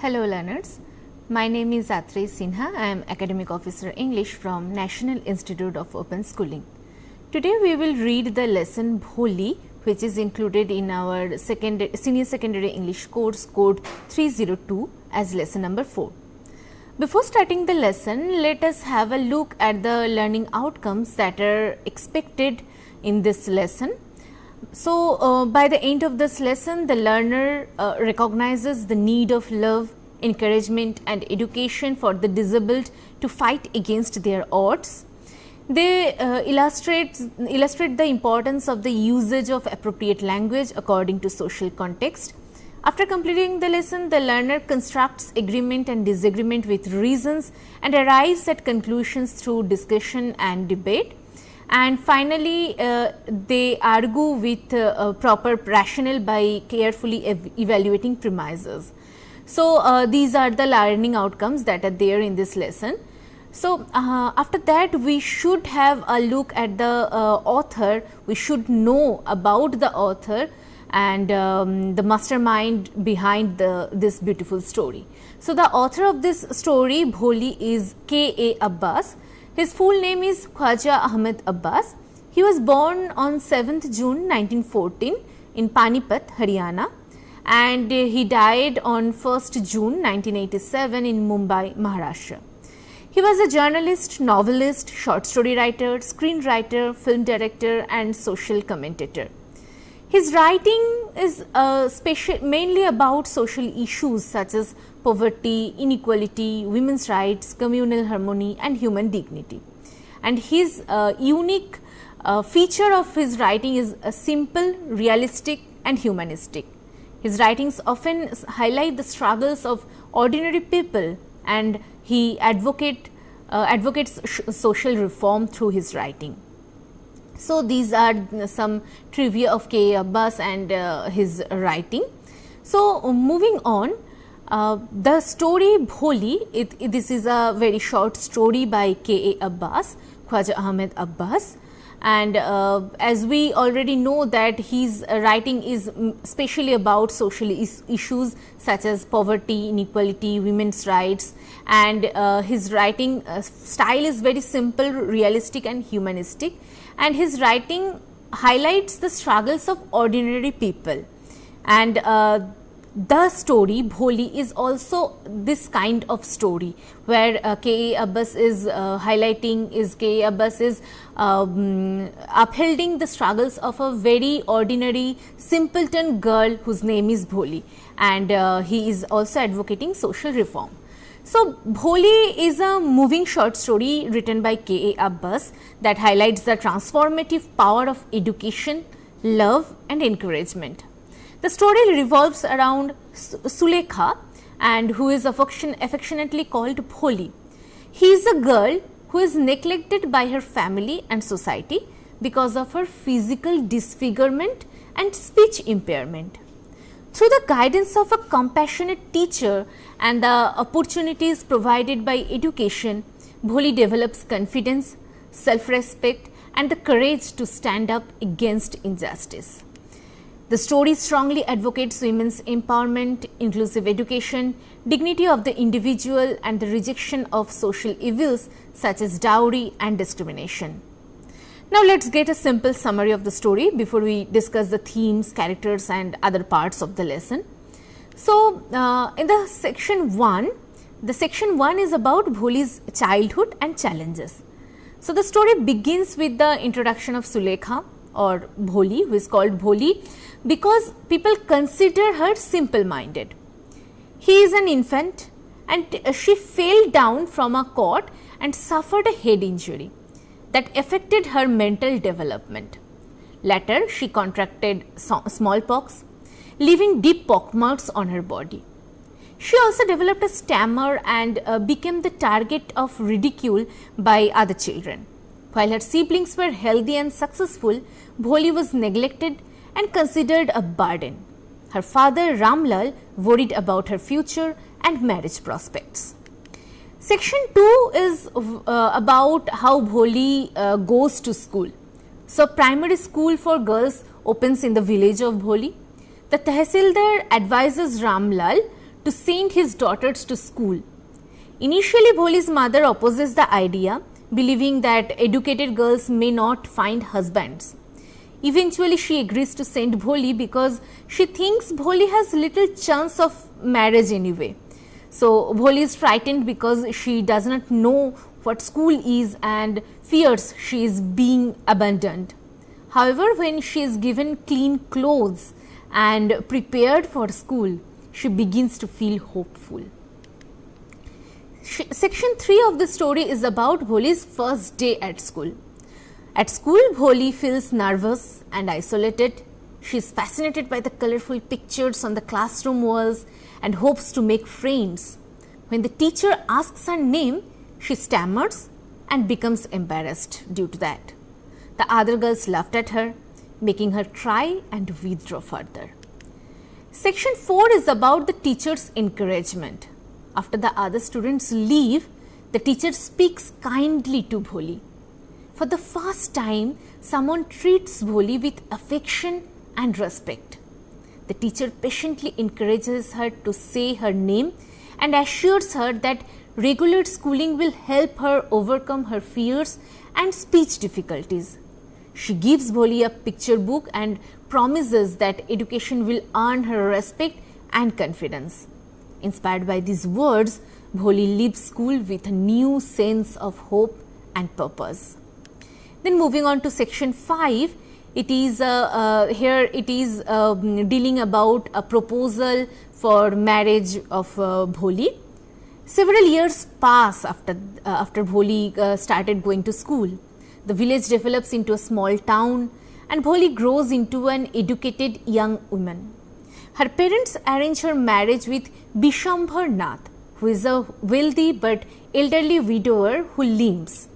Hello learners, my name is Atri Sinha. I am Academic Officer English from National Institute of Open Schooling. Today we will read the lesson BHOLI, which is included in our senior secondary English course code 302 as lesson number 4. Before starting the lesson, let us have a look at the learning outcomes that are expected in this lesson. So, by the end of this lesson, the learner recognizes the need of love, encouragement and education for the disabled to fight against their odds. They illustrate the importance of the usage of appropriate language according to social context. After completing the lesson, the learner constructs agreement and disagreement with reasons and arrives at conclusions through discussion and debate. And finally, they argue with proper rationale by carefully evaluating premises. So, these are the learning outcomes that are there in this lesson. So, after that we should have a look at the author, we should know about the author and the mastermind behind this beautiful story. So, the author of this story BHOLI is K.A. Abbas. His full name is Khwaja Ahmed Abbas. He was born on 7th June 1914 in Panipat, Haryana, and he died on 1st June 1987 in Mumbai, Maharashtra. He was a journalist, novelist, short story writer, screenwriter, film director and social commentator. His writing is mainly about social issues such as poverty, inequality, women's rights, communal harmony and human dignity. And his unique feature of his writing is simple, realistic and humanistic. His writings often highlight the struggles of ordinary people and he advocates social reform through his writing. So, these are some trivia of K. Abbas and his writing. So, moving on, the story BHOLI, this is a very short story by K. A. Abbas, Khwaja Ahmed Abbas, and as we already know that his writing is especially about social issues such as poverty, inequality, women's rights, and his writing style is very simple, realistic and humanistic, and his writing highlights the struggles of ordinary people. And the story BHOLI is also this kind of story where K. A. Abbas is K. A. Abbas is upholding the struggles of a very ordinary simpleton girl whose name is BHOLI, and he is also advocating social reform. So, BHOLI is a moving short story written by K. A. Abbas that highlights the transformative power of education, love and encouragement. The story revolves around Sulekha, and who is affectionately called BHOLI. He is a girl who is neglected by her family and society because of her physical disfigurement and speech impairment. Through the guidance of a compassionate teacher and the opportunities provided by education, BHOLI develops confidence, self-respect and the courage to stand up against injustice. The story strongly advocates women's empowerment, inclusive education, dignity of the individual and the rejection of social evils such as dowry and discrimination. Now, let us get a simple summary of the story before we discuss the themes, characters and other parts of the lesson. So, in the section 1 is about BHOLI's childhood and challenges. So, the story begins with the introduction of Sulekha or BHOLI, who is called BHOLI because people consider her simple minded. He is an infant and she fell down from a cot and suffered a head injury that affected her mental development. Later, she contracted smallpox, leaving deep pockmarks on her body. She also developed a stammer and became the target of ridicule by other children. While her siblings were healthy and successful, BHOLI was neglected and considered a burden. Her father Ramlal worried about her future and marriage prospects. Section 2 is about how BHOLI goes to school. So, primary school for girls opens in the village of BHOLI. The Tehsildar advises Ramlal to send his daughters to school. Initially, Bholi's mother opposes the idea, believing that educated girls may not find husbands. Eventually, she agrees to send Bholi because she thinks Bholi has little chance of marriage anyway. So, Bholi is frightened because she does not know what school is and fears she is being abandoned. However, when she is given clean clothes and prepared for school, she begins to feel hopeful. Section 3 of the story is about Bholi's first day at school. At school, Bholi feels nervous and isolated. She is fascinated by the colorful pictures on the classroom walls and hopes to make friends. When the teacher asks her name, she stammers and becomes embarrassed due to that. The other girls laughed at her, making her try and withdraw further. Section 4 is about the teacher's encouragement. After the other students leave, the teacher speaks kindly to Bholi. For the first time, someone treats Bholi with affection and respect. The teacher patiently encourages her to say her name and assures her that regular schooling will help her overcome her fears and speech difficulties. She gives Bholi a picture book and promises that education will earn her respect and confidence. Inspired by these words, Bholi leaves school with a new sense of hope and purpose. Then moving on to section 5, it is dealing about a proposal for marriage of Bholi. Several years pass after Bholi started going to school. The village develops into a small town and Bholi grows into an educated young woman. Her parents arrange her marriage with Bishambhar Nath, who is a wealthy but elderly widower who limps.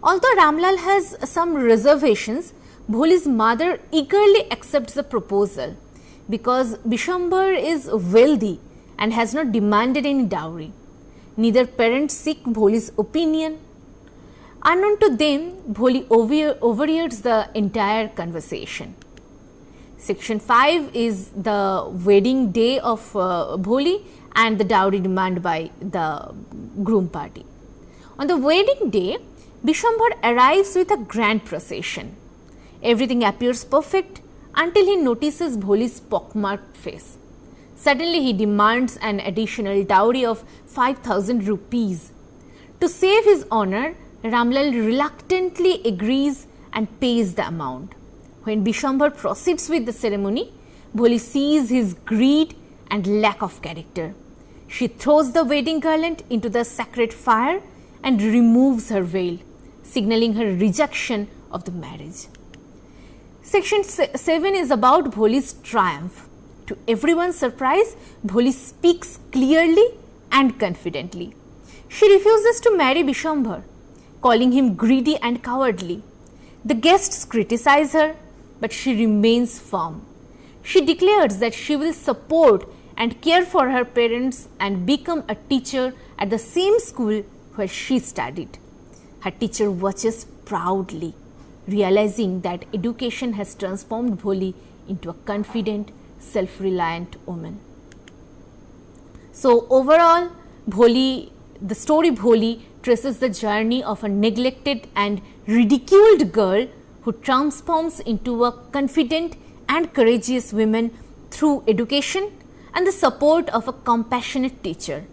Although Ramlal has some reservations, Bholi's mother eagerly accepts the proposal because Bishambhar is wealthy and has not demanded any dowry. Neither parent seek Bholi's opinion. Unknown to them, Bholi overhears the entire conversation. Section 5 is the wedding day of Bholi and the dowry demand by the groom party. On the wedding day, Bishambhar arrives with a grand procession. Everything appears perfect until he notices Bholi's pockmarked face. Suddenly, he demands an additional dowry of 5,000 rupees. To save his honor, Ramlal reluctantly agrees and pays the amount. When Bishambhar proceeds with the ceremony, Bholi sees his greed and lack of character. She throws the wedding garland into the sacred fire and removes her veil, signaling her rejection of the marriage. Section 7 is about Bholi's triumph. To everyone's surprise, Bholi speaks clearly and confidently. She refuses to marry Bishambhar, calling him greedy and cowardly. The guests criticize her, but she remains firm. She declares that she will support and care for her parents and become a teacher at the same school where she studied. Her teacher watches proudly, realizing that education has transformed Bholi into a confident, self-reliant woman. So overall, the story Bholi traces the journey of a neglected and ridiculed girl who transforms into a confident and courageous woman through education and the support of a compassionate teacher.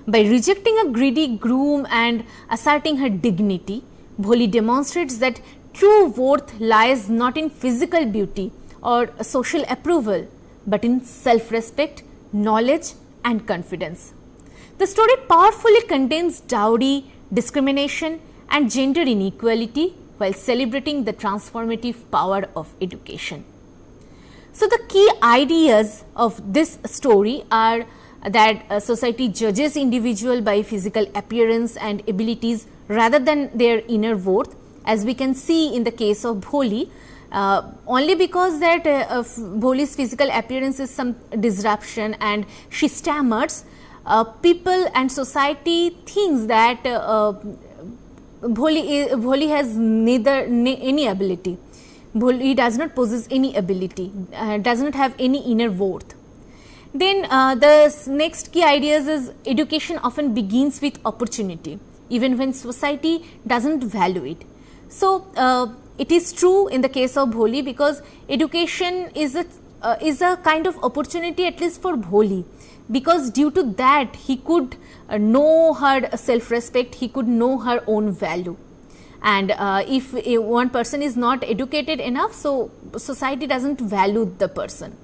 By rejecting a greedy groom and asserting her dignity, Bholi demonstrates that true worth lies not in physical beauty or social approval, but in self-respect, knowledge and confidence. The story powerfully contains dowry, discrimination and gender inequality while celebrating the transformative power of education. So, the key ideas of this story are that society judges individual by physical appearance and abilities rather than their inner worth, as we can see in the case of Bholi. Only because that Bholi's physical appearance is some disruption and she stammers, people and society thinks that Bholi has any ability. Bholi does not possess any ability, does not have any inner worth. Then the next key ideas is education often begins with opportunity even when society doesn't value it. So it is true in the case of BHOLI, because education is a kind of opportunity, at least for BHOLI, because due to that he could know her self respect, he could know her own value. And if one person is not educated enough, so society doesn't value the person.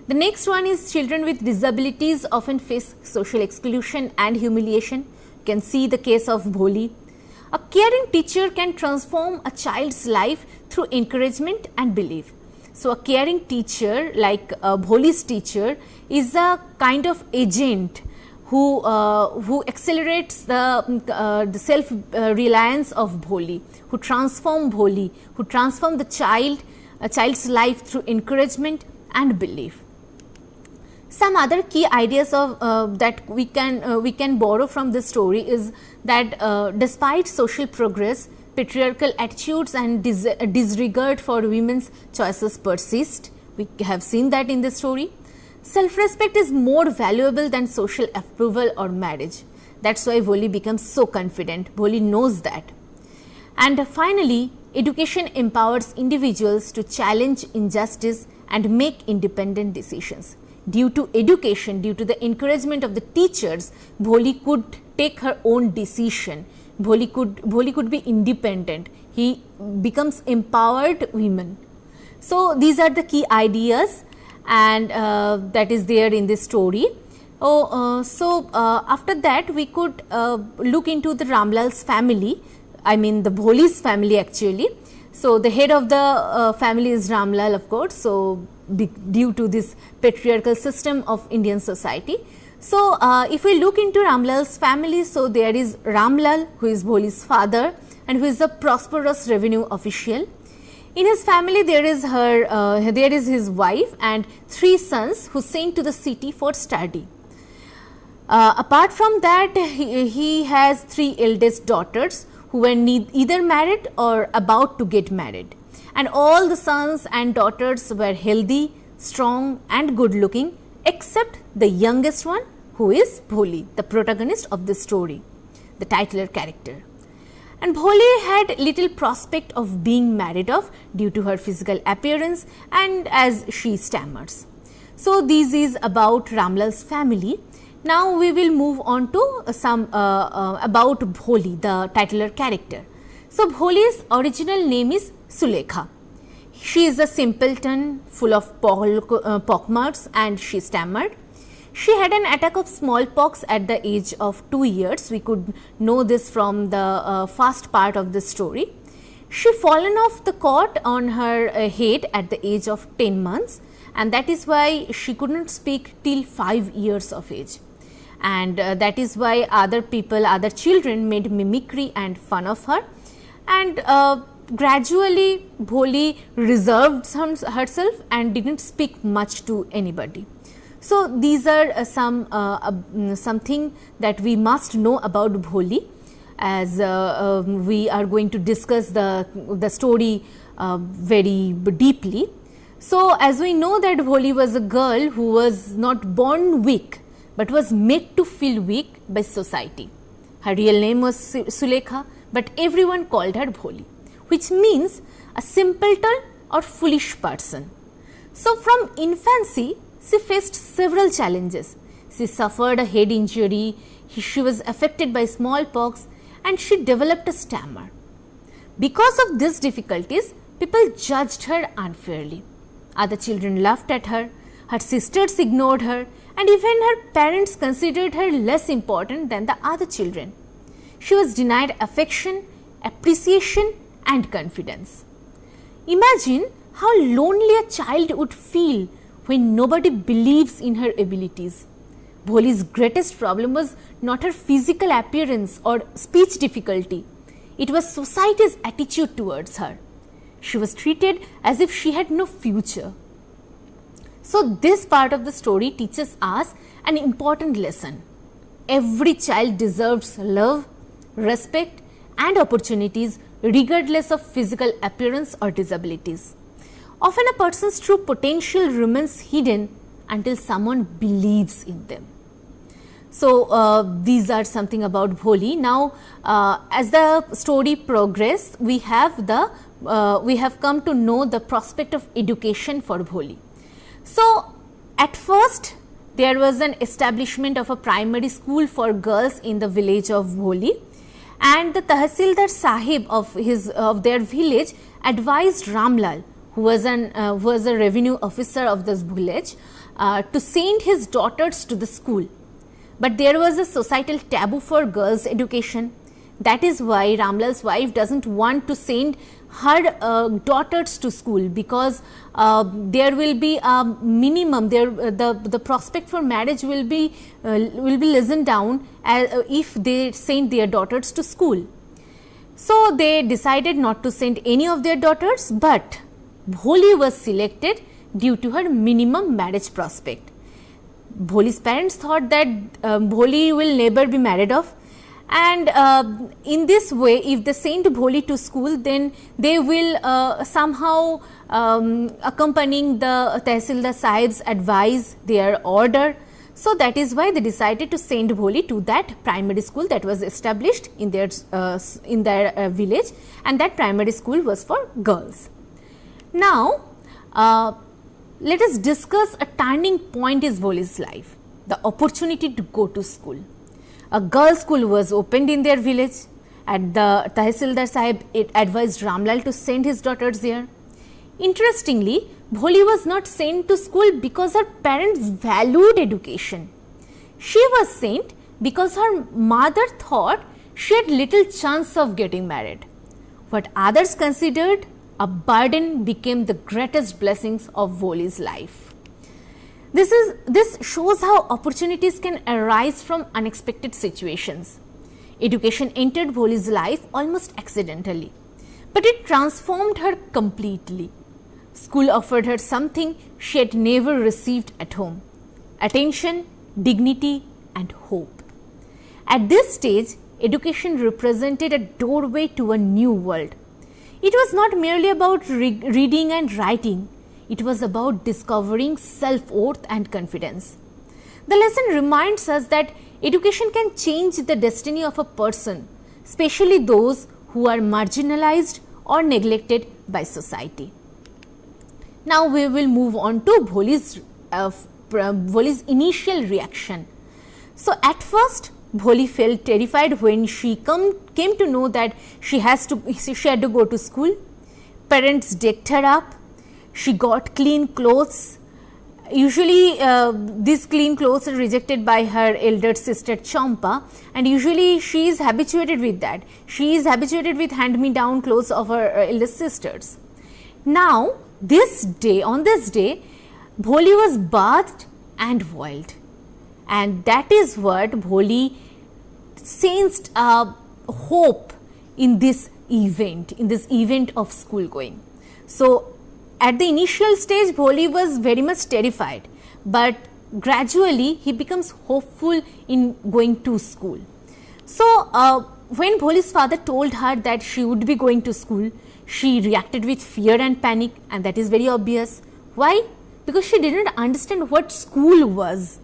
The next one is children with disabilities often face social exclusion and humiliation. You can see the case of BHOLI. A caring teacher can transform a child's life through encouragement and belief. So a caring teacher, like BHOLI's teacher, is a kind of agent who accelerates the self reliance of BHOLI, who transform BHOLI, who transform the child's life through encouragement and belief. Some other key ideas of that we can borrow from this story is that despite social progress, patriarchal attitudes and disregard for women's choices persist. We have seen that in the story. Self-respect is more valuable than social approval or marriage. That's why BHOLI becomes so confident. BHOLI knows that. And finally, education empowers individuals to challenge injustice and make independent decisions. Due to education, due to the encouragement of the teachers, BHOLI could take her own decision. BHOLI could be independent. He becomes empowered women. So these are the key ideas, and that is there in this story. After that we could look into the Ramlal's family, I mean the BHOLI's family actually. So the head of the family is Ramlal, of course. So due to this patriarchal system of Indian society. So if we look into Ramlal's family, so there is Ramlal, who is BHOLI's father and who is a prosperous revenue official. In his family there is his wife and 3 sons who sent to the city for study. Apart from that, he has 3 eldest daughters who were either married or about to get married, and all the sons and daughters were healthy, strong and good looking, except the youngest one, who is BHOLI, the protagonist of the story, the titular character. And BHOLI had little prospect of being married off due to her physical appearance and as she stammers. So this is about Ramlal's family. Now we will move on to some about BHOLI, the titular character. So BHOLI's original name is Sulekha. She is a simpleton full of pockmarks and she stammered. She had an attack of smallpox at the age of 2 years. We could know this from the first part of the story. She fallen off the cot on her head at the age of 10 months, and that is why she could not speak till 5 years of age. And that is why other children made mimicry and fun of her. And gradually BHOLI reserved herself and didn't speak much to anybody. So these are something that we must know about BHOLI, as we are going to discuss the story very deeply. So as we know that BHOLI was a girl who was not born weak, but was made to feel weak by society. Her real name was Sulekha, but everyone called her BHOLI, which means a simpleton or foolish person. So from infancy, she faced several challenges. She suffered a head injury, she was affected by smallpox, and she developed a stammer. Because of these difficulties, people judged her unfairly. Other children laughed at her, her sisters ignored her, and even her parents considered her less important than the other children. She was denied affection, appreciation, and confidence. Imagine how lonely a child would feel when nobody believes in her abilities. BHOLI's greatest problem was not her physical appearance or speech difficulty. It was society's attitude towards her. She was treated as if she had no future. So this part of the story teaches us an important lesson. Every child deserves love, respect, and opportunities regardless of physical appearance or disabilities. Often a person's true potential remains hidden until someone believes in them. So, these are something about BHOLI. Now, as the story progresses, we have come to know the prospect of education for BHOLI. So, at first there was an establishment of a primary school for girls in the village of BHOLI, and the Tahsildar Sahib of their village advised Ramlal, who was a revenue officer of this village, to send his daughters to the school. But there was a societal taboo for girls' education. That is why Ramlal's wife doesn't want to send her daughters to school, because there will be a minimum, the prospect for marriage will be listened down if they send their daughters to school. So, they decided not to send any of their daughters, but BHOLI was selected due to her minimum marriage prospect. BHOLI's parents thought that BHOLI will never be married off, and in this way, if they send BHOLI to school, then they will somehow accompanying the Tahsildar Sahib's advice, their order. So, that is why they decided to send BHOLI to that primary school that was established in their village, and that primary school was for girls. Now, let us discuss a turning point in BHOLI's life, the opportunity to go to school. A girls' school was opened in their village. At the Tahsildar Sahib, it advised Ramlal to send his daughters there. Interestingly, BHOLI was not sent to school because her parents valued education. She was sent because her mother thought she had little chance of getting married. What others considered a burden became the greatest blessings of BHOLI's life. This shows how opportunities can arise from unexpected situations. Education entered BHOLI's life almost accidentally, but it transformed her completely. School offered her something she had never received at home: attention, dignity, and hope. At this stage, education represented a doorway to a new world. It was not merely about reading and writing, it was about discovering self-worth and confidence. The lesson reminds us that education can change the destiny of a person, especially those who are marginalized or neglected by society. Now, we will move on to BHOLI's initial reaction. So, at first, BHOLI felt terrified when she came to know that she had to go to school. Parents decked her up. She got clean clothes. Usually, these clean clothes are rejected by her elder sister Champa, and usually she is habituated with that. She is habituated with hand-me-down clothes of her elder sisters. Now, on this day, BHOLI was bathed and boiled. And that is what BHOLI sensed a hope in this event of school going. So, at the initial stage, BHOLI was very much terrified, but gradually he becomes hopeful in going to school. So, when BHOLI's father told her that she would be going to school, she reacted with fear and panic, and that is very obvious. Why? Because she did not understand what school was.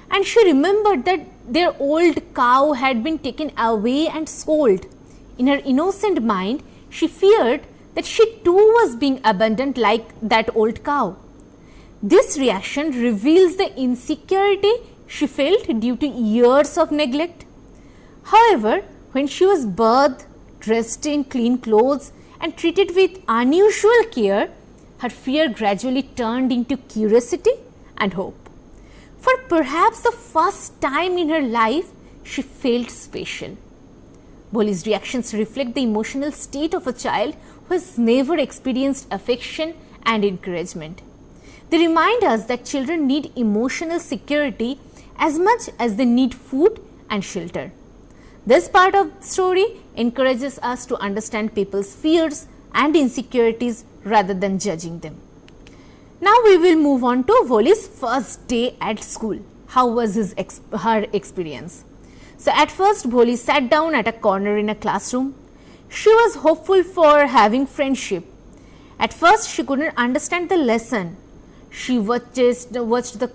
And she remembered that their old cow had been taken away and sold. In her innocent mind, she feared that she too was being abandoned like that old cow. This reaction reveals the insecurity she felt due to years of neglect. However, when she was bathed, dressed in clean clothes, and treated with unusual care, her fear gradually turned into curiosity and hope. For perhaps the first time in her life, she felt special. BHOLI's reactions reflect the emotional state of a child who has never experienced affection and encouragement. They remind us that children need emotional security as much as they need food and shelter. This part of the story encourages us to understand people's fears and insecurities rather than judging them. Now, we will move on to BHOLI's first day at school. How was her experience? So, at first, BHOLI sat down at a corner in a classroom. She was hopeful for having friendship. At first, she couldn't understand the lesson. She watched the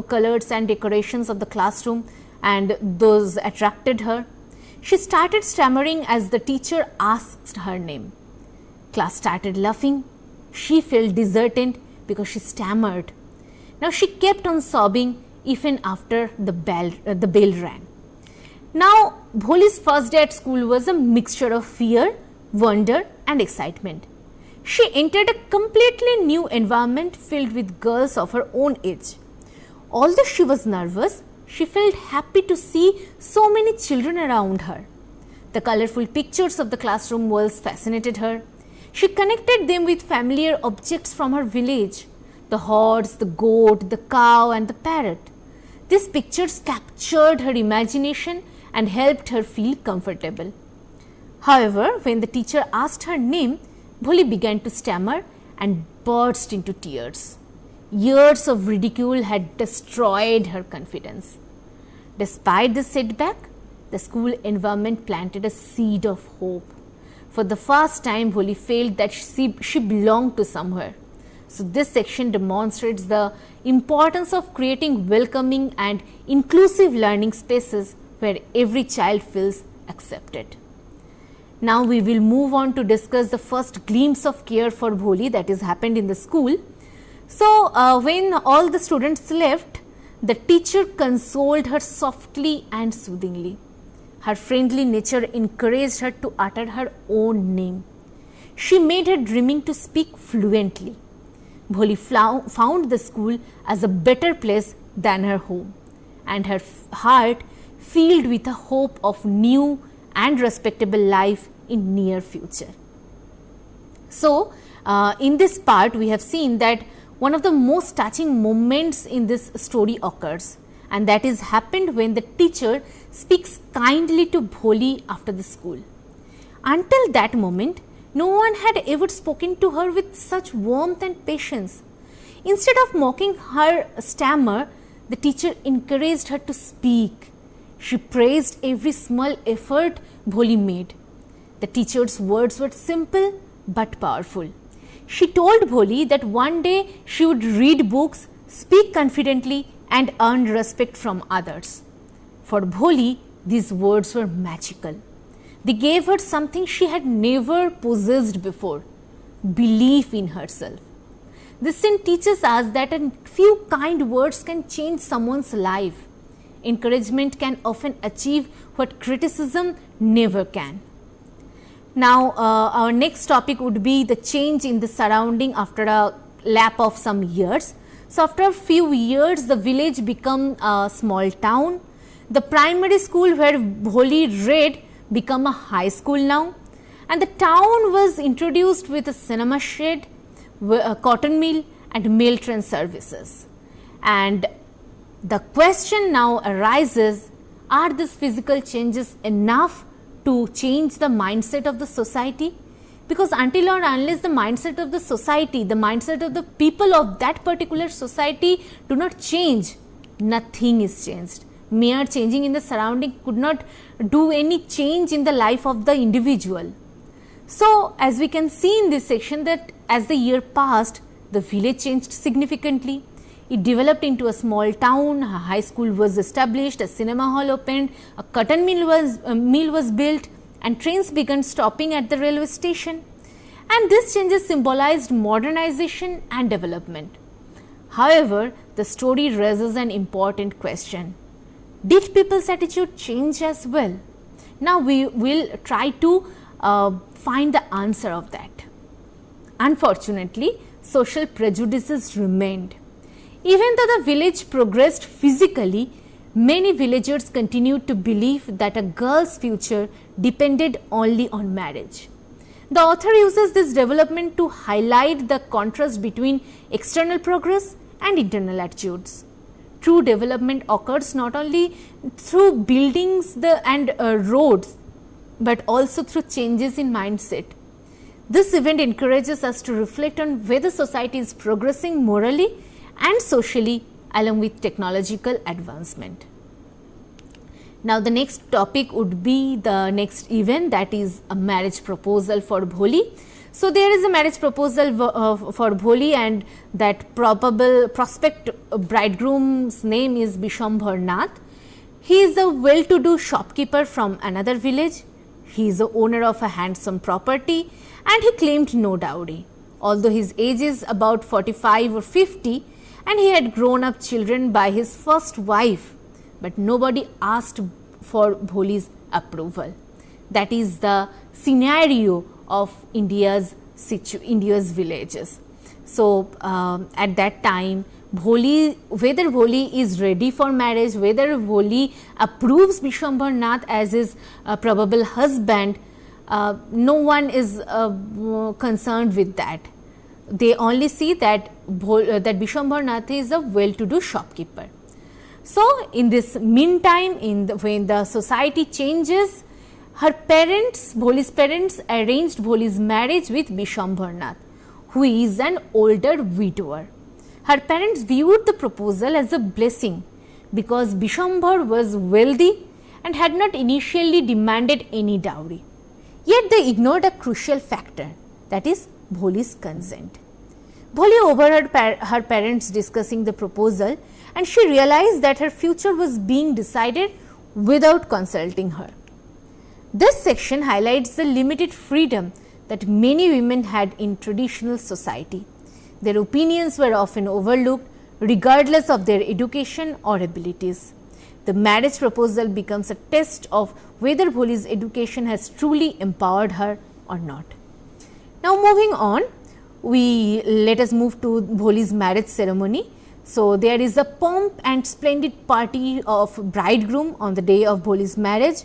colors and decorations of the classroom, and those attracted her. She started stammering as the teacher asked her name. Class started laughing. She felt disheartened because she stammered. Now she kept on sobbing even after the bell rang. Now Bholi's first day at school was a mixture of fear, wonder and excitement. She entered a completely new environment filled with girls of her own age. Although she was nervous, she felt happy to see so many children around her. The colorful pictures of the classroom walls fascinated her. She connected them with familiar objects from her village: the horse, the goat, the cow and the parrot. These pictures captured her imagination and helped her feel comfortable. However, when the teacher asked her name, Bholi began to stammer and burst into tears. Years of ridicule had destroyed her confidence. Despite this setback, the school environment planted a seed of hope. For the first time, Bholi felt that she belonged to somewhere. So this section demonstrates the importance of creating welcoming and inclusive learning spaces where every child feels accepted. Now we will move on to discuss the first glimpse of care for Bholi that has happened in the school. So when all the students left, the teacher consoled her softly and soothingly. Her friendly nature encouraged her to utter her own name. She made her dreaming to speak fluently. Bholi found the school as a better place than her home, and her heart filled with a hope of new and respectable life in near future. So, in this part we have seen that one of the most touching moments in this story occurs, and that is happened when the teacher speaks kindly to Bholi after the school. Until that moment, no one had ever spoken to her with such warmth and patience. Instead of mocking her stammer, the teacher encouraged her to speak. She praised every small effort Bholi made. The teacher's words were simple but powerful. She told Bholi that one day she would read books, speak confidently and earn respect from others. For Bholi, these words were magical. They gave her something she had never possessed before: belief in herself. This scene teaches us that a few kind words can change someone's life. Encouragement can often achieve what criticism never can. Now, our next topic would be the change in the surrounding after a lapse of some years. So, after a few years, the village became a small town. The primary school where Bholi read became a high school now, and the town was introduced with a cinema shed, a cotton mill and mail train services. And the question now arises, are these physical changes enough to change the mindset of the society? Because until or unless the mindset of the society, the mindset of the people of that particular society do not change, nothing is changed. Mere changing in the surrounding could not do any change in the life of the individual. So, as we can see in this section that as the year passed, the village changed significantly. It developed into a small town, a high school was established, a cinema hall opened, a cotton mill was built, and trains began stopping at the railway station. And these changes symbolized modernization and development. However, the story raises an important question. Did people's attitude change as well? Now we will try to find the answer of that. Unfortunately, social prejudices remained. Even though the village progressed physically, many villagers continued to believe that a girl's future depended only on marriage. The author uses this development to highlight the contrast between external progress and internal attitudes. True development occurs not only through buildings and roads, but also through changes in mindset. This event encourages us to reflect on whether society is progressing morally and socially along with technological advancement. Now, the next topic would be the next event, that is a marriage proposal for Bholi. So, there is a marriage proposal for Bholi, and that probable prospect bridegroom's name is Bishambhar Nath. He is a well-to-do shopkeeper from another village. He is the owner of a handsome property and he claimed no dowry. Although his age is about 45 or 50 and he had grown up children by his first wife, but nobody asked for Bholi's approval. That is the scenario of India's villages. So, at that time, whether Bholi is ready for marriage, whether Bholi approves Bishambhar Nath as his probable husband, no one is concerned with that. They only see that Bishambhar Nath is a well-to-do shopkeeper. So, in this meantime, when the society changes, Bholi's parents arranged Bholi's marriage with Bishambhar Nath, who is an older widower. Her parents viewed the proposal as a blessing because Bishambhar was wealthy and had not initially demanded any dowry. Yet they ignored a crucial factor, that is Bholi's consent. Bholi overheard her parents discussing the proposal and she realized that her future was being decided without consulting her. This section highlights the limited freedom that many women had in traditional society. Their opinions were often overlooked regardless of their education or abilities. The marriage proposal becomes a test of whether Bholi's education has truly empowered her or not. Now, moving on, let us move to Bholi's marriage ceremony. So, there is a pomp and splendid party of bridegroom on the day of Bholi's marriage.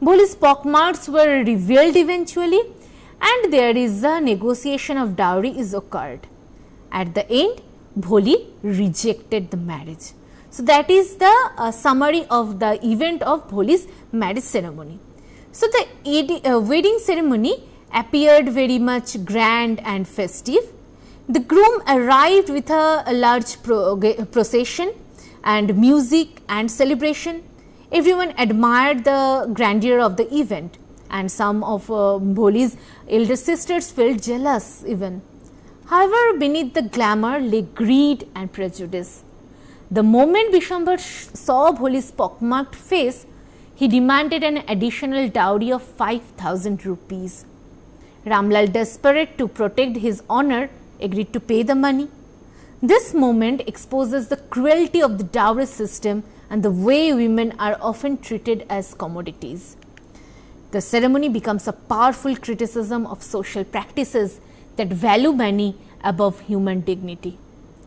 Bholi's pockmarks were revealed eventually and there is a negotiation of dowry is occurred. At the end, Bholi rejected the marriage. So, that is the summary of the event of Bholi's marriage ceremony. So, the wedding ceremony appeared very much grand and festive. The groom arrived with a large procession and music and celebration. Everyone admired the grandeur of the event and some of Bholi's elder sisters felt jealous even. However, beneath the glamour lay greed and prejudice. The moment Bishambhar saw Bholi's pockmarked face, he demanded an additional dowry of 5,000 rupees. Ramlal, desperate to protect his honor, agreed to pay the money. This moment exposes the cruelty of the dowry system and the way women are often treated as commodities. The ceremony becomes a powerful criticism of social practices that value money above human dignity.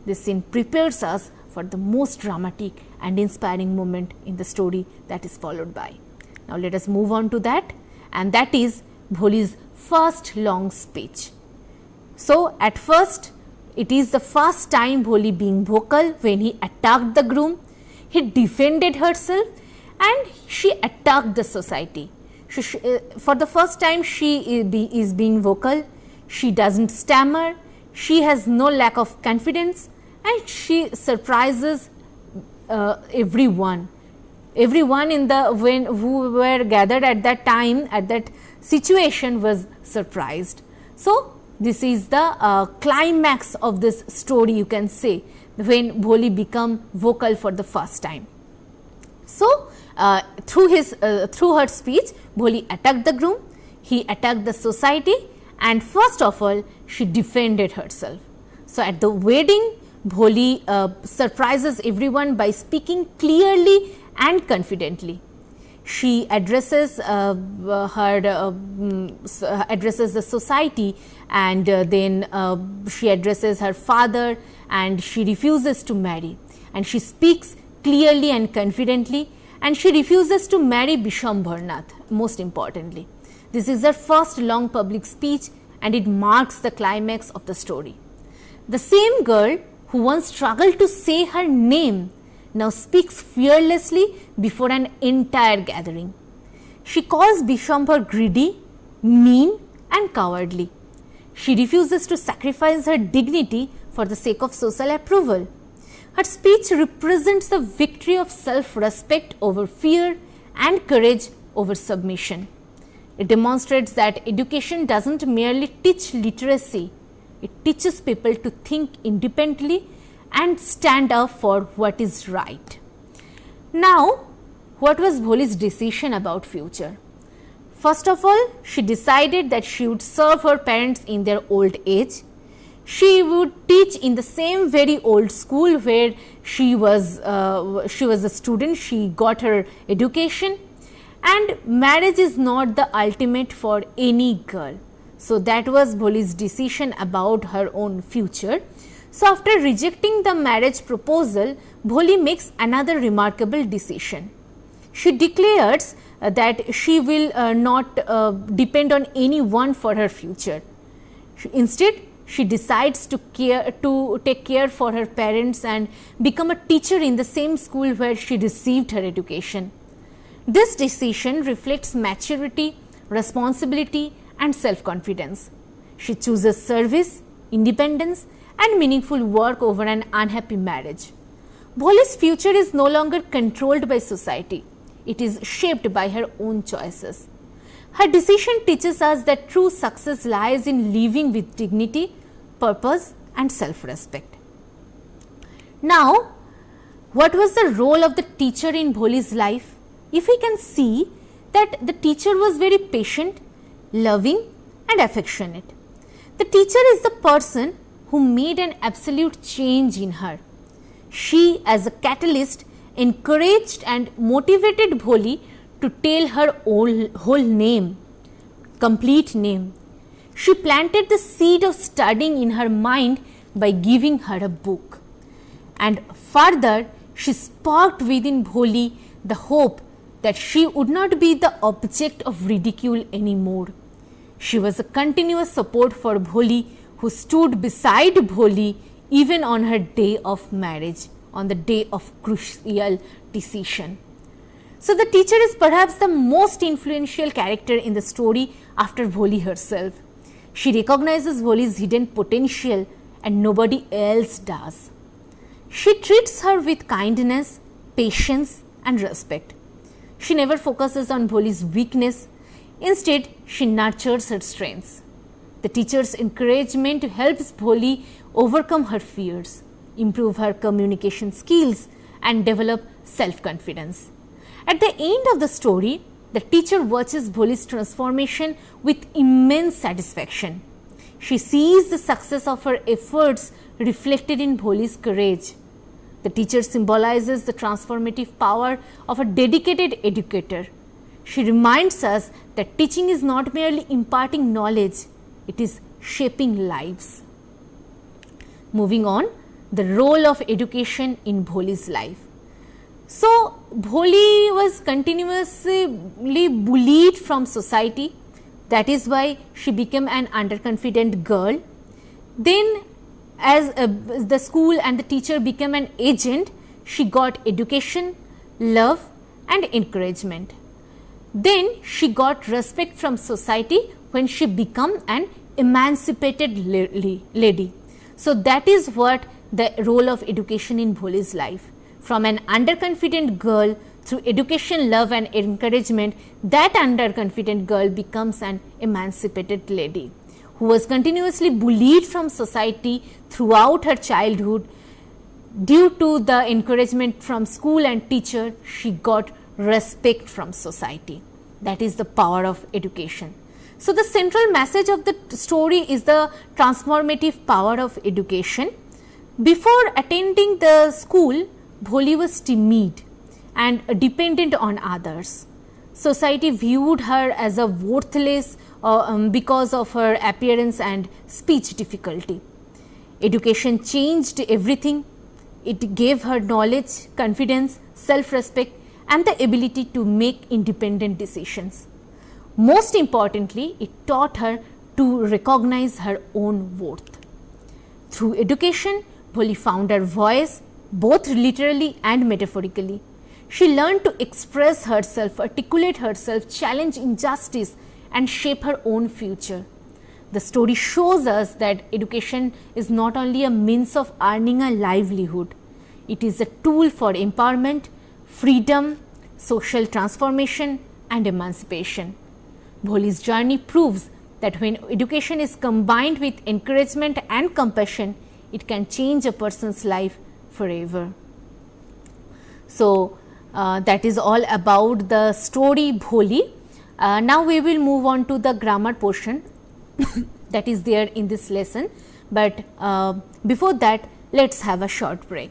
This scene prepares us for the most dramatic and inspiring moment in the story that is followed by. Now, let us move on to that, and that is Bholi's first long speech. So, at first, it is the first time Bholi being vocal when he attacked the groom. He defended herself and she attacked the society. For the first time, she is being vocal. She doesn't stammer. She has no lack of confidence and she surprises everyone. Everyone who were gathered at that time, at that situation, was surprised. So, this is the climax of this story, you can say, when Bholi become vocal for the first time. So, through her speech, Bholi attacked the groom, he attacked the society, and first of all, she defended herself. So, at the wedding, Bholi surprises everyone by speaking clearly and confidently. She addresses addresses the society, and then she addresses her father, and she refuses to marry, and she speaks clearly and confidently, and she refuses to marry Bishambhar Nath, most importantly. This is her first long public speech and it marks the climax of the story. The same girl who once struggled to say her name now speaks fearlessly before an entire gathering. She calls Bishambhar greedy, mean and cowardly. She refuses to sacrifice her dignity for the sake of social approval. Her speech represents the victory of self-respect over fear and courage over submission. It demonstrates that education doesn't merely teach literacy, it teaches people to think independently and stand up for what is right. Now, what was BHOLI's decision about future? First of all, she decided that she would serve her parents in their old age. She would teach in the same very old school where she was a student. She got her education, and marriage is not the ultimate for any girl. So that was BHOLI's decision about her own future. So after rejecting the marriage proposal, BHOLI makes another remarkable decision. She declares that she will not depend on anyone for her future. Instead, she decides to take care for her parents and become a teacher in the same school where she received her education. This decision reflects maturity, responsibility and self-confidence. She chooses service, independence and meaningful work over an unhappy marriage. BHOLI's future is no longer controlled by society. It is shaped by her own choices. Her decision teaches us that true success lies in living with dignity, purpose and self-respect. Now, what was the role of the teacher in BHOLI's life? If we can see that the teacher was very patient, loving and affectionate. The teacher is the person who made an absolute change in her. She, as a catalyst, encouraged and motivated BHOLI to tell her whole name, complete name. She planted the seed of studying in her mind by giving her a book. And further, she sparked within BHOLI the hope that she would not be the object of ridicule anymore. She was a continuous support for BHOLI, who stood beside BHOLI even on her day of marriage, on the day of crucial decision. So the teacher is perhaps the most influential character in the story after BHOLI herself. She recognizes BHOLI's hidden potential and nobody else does. She treats her with kindness, patience and respect. She never focuses on BHOLI's weakness. Instead, she nurtures her strengths. The teacher's encouragement helps BHOLI overcome her fears, improve her communication skills and develop self-confidence. At the end of the story, the teacher watches BHOLI's transformation with immense satisfaction. She sees the success of her efforts reflected in BHOLI's courage. The teacher symbolizes the transformative power of a dedicated educator. She reminds us that teaching is not merely imparting knowledge, it is shaping lives. Moving on, the role of education in BHOLI's life. So, BHOLI was continuously bullied from society. That is why she became an underconfident girl. Then, as the school and the teacher became an agent, she got education, love and encouragement. Then she got respect from society when she became an emancipated lady. So that is what the role of education in BHOLI's life. From an underconfident girl, through education, love and encouragement, that underconfident girl becomes an emancipated lady who was continuously bullied from society throughout her childhood. Due to the encouragement from school and teacher, she got respect from society. That is the power of education. So the central message of the story is the transformative power of education. Before attending the school, BHOLI was timid and dependent on others. Society viewed her as a worthless because of her appearance and speech difficulty. Education changed everything. It gave her knowledge, confidence, self-respect and the ability to make independent decisions. Most importantly, it taught her to recognize her own worth. Through education, BHOLI found her voice, both literally and metaphorically. She learned to express herself, articulate herself, challenge injustice and shape her own future. The story shows us that education is not only a means of earning a livelihood, it is a tool for empowerment, freedom, social transformation and emancipation. Bholi's journey proves that when education is combined with encouragement and compassion, it can change a person's life forever. So, that is all about the story Bholi. Now, we will move on to the grammar portion that is there in this lesson, but before that let us have a short break.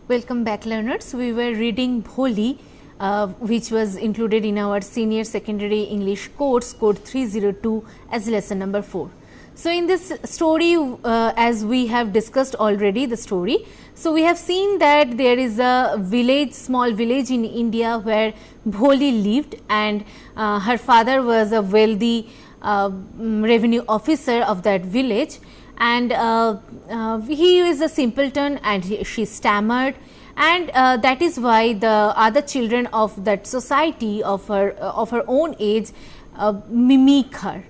Welcome back, learners. We were reading BHOLI, which was included in our senior secondary English course, code 302 as lesson number 4. So, in this story, as we have discussed already the story, so we have seen that there is a village, small village in India where BHOLI lived, and her father was a wealthy revenue officer of that village, and he is a simpleton and she stammered, and that is why the other children of that society of her own age mimic her.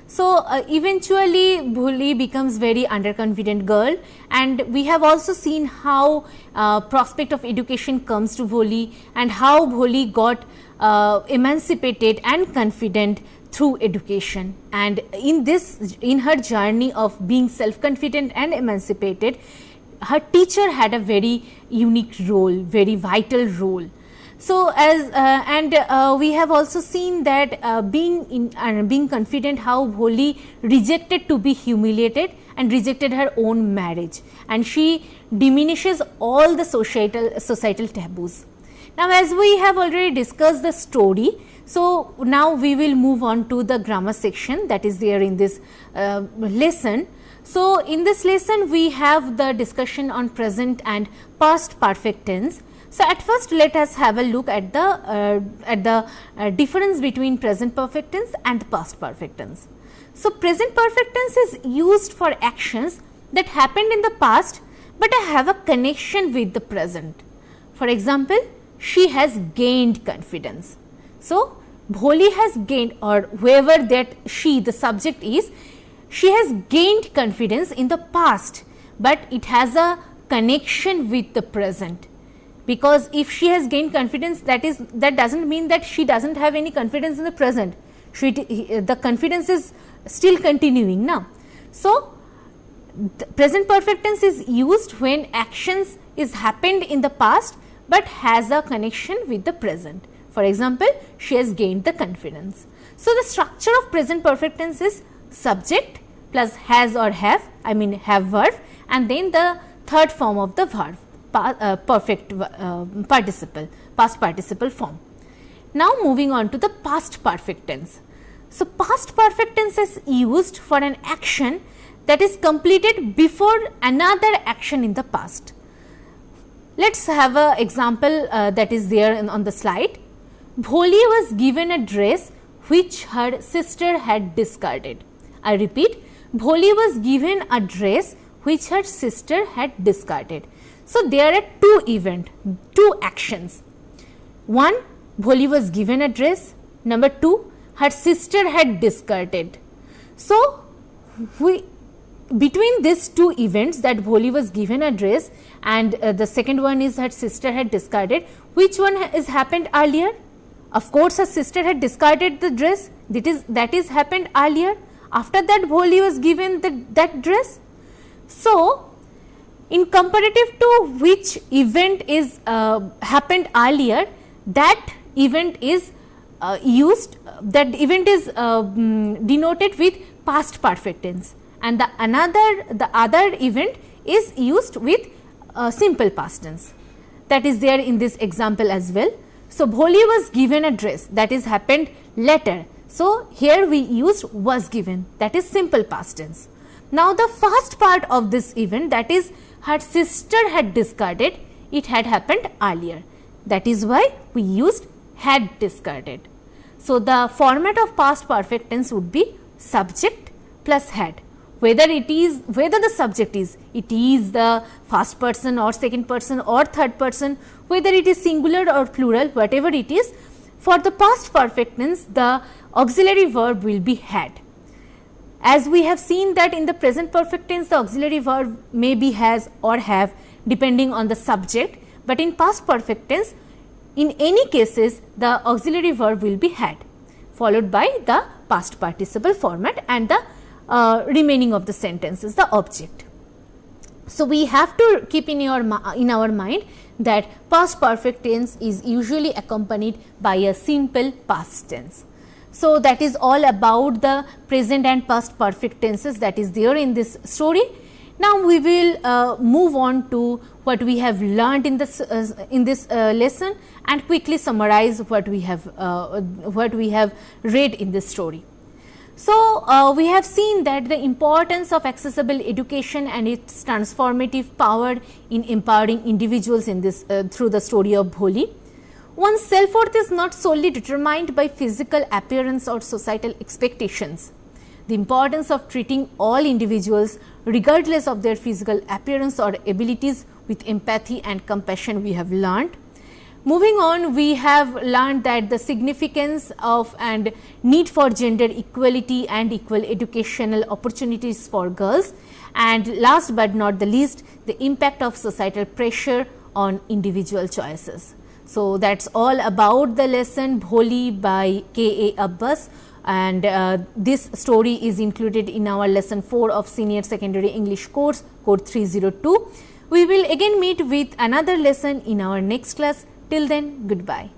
So, eventually BHOLI becomes very underconfident girl, and we have also seen how prospect of education comes to BHOLI and how BHOLI got emancipated and confident through education. And in her journey of being self-confident and emancipated, her teacher had a very unique role, very vital role. So, we have also seen that being confident, how BHOLI rejected to be humiliated and rejected her own marriage, and she diminishes all the societal taboos. Now, as we have already discussed the story, so now we will move on to the grammar section that is there in this lesson. So, in this lesson we have the discussion on present and past perfect tense. So, at first let us have a look at the difference between present perfect tense and past perfect tense. So, present perfect tense is used for actions that happened in the past, but have a connection with the present. For example, she has gained confidence. So, BHOLI has gained, or whoever that she, the subject is, she has gained confidence in the past, but it has a connection with the present. Because if she has gained confidence, that does not mean that she does not have any confidence in the present. The confidence is still continuing now. So, the present perfect tense is used when actions is happened in the past, but has a connection with the present. For example, she has gained the confidence. So, the structure of present perfect tense is subject plus has or have, I mean have verb, and then the third form of the verb, perfect participle, past participle form. Now, moving on to the past perfect tense. So, past perfect tense is used for an action that is completed before another action in the past. Let us have an example that is there on the slide. BHOLI was given a dress which her sister had discarded. I repeat, BHOLI was given a dress which her sister had discarded. So, there are two actions. One, BHOLI was given a dress. Number 2, her sister had discarded. So, between these two events, that BHOLI was given a dress and the second one is her sister had discarded, which one has happened earlier? Of course, her sister had discarded the dress, that is happened earlier. After that, BHOLI was given that dress. So, in comparative to which event is happened earlier, that event is denoted with past perfect tense, and the other event is used with simple past tense. That is there in this example as well. So, BHOLI was given a dress, that is happened later. So, here we use was given, that is simple past tense. Now, the first part of this event, that is her sister had discarded, it had happened earlier. That is why we used had discarded. So, the format of past perfect tense would be subject plus had. Whether the subject is the first person or second person or third person, whether it is singular or plural, whatever it is, for the past perfect tense, the auxiliary verb will be had. As we have seen that in the present perfect tense, the auxiliary verb may be has or have depending on the subject, but in past perfect tense, in any cases, the auxiliary verb will be had, followed by the past participle format and the remaining of the sentences, the object. So, we have to keep in our mind that past perfect tense is usually accompanied by a simple past tense. So, that is all about the present and past perfect tenses that is there in this story. Now, we will move on to what we have learned in this lesson and quickly summarize what we have read in this story. So, we have seen that the importance of accessible education and its transformative power in empowering individuals in this through the story of BHOLI. One's self-worth is not solely determined by physical appearance or societal expectations. The importance of treating all individuals regardless of their physical appearance or abilities with empathy and compassion we have learned. Moving on, we have learned that the significance of and need for gender equality and equal educational opportunities for girls, and last but not the least, the impact of societal pressure on individual choices. So, that is all about the lesson BHOLI by K.A. Abbas, and this story is included in our lesson 4 of Senior Secondary English course, code 302. We will again meet with another lesson in our next class. Till then, goodbye.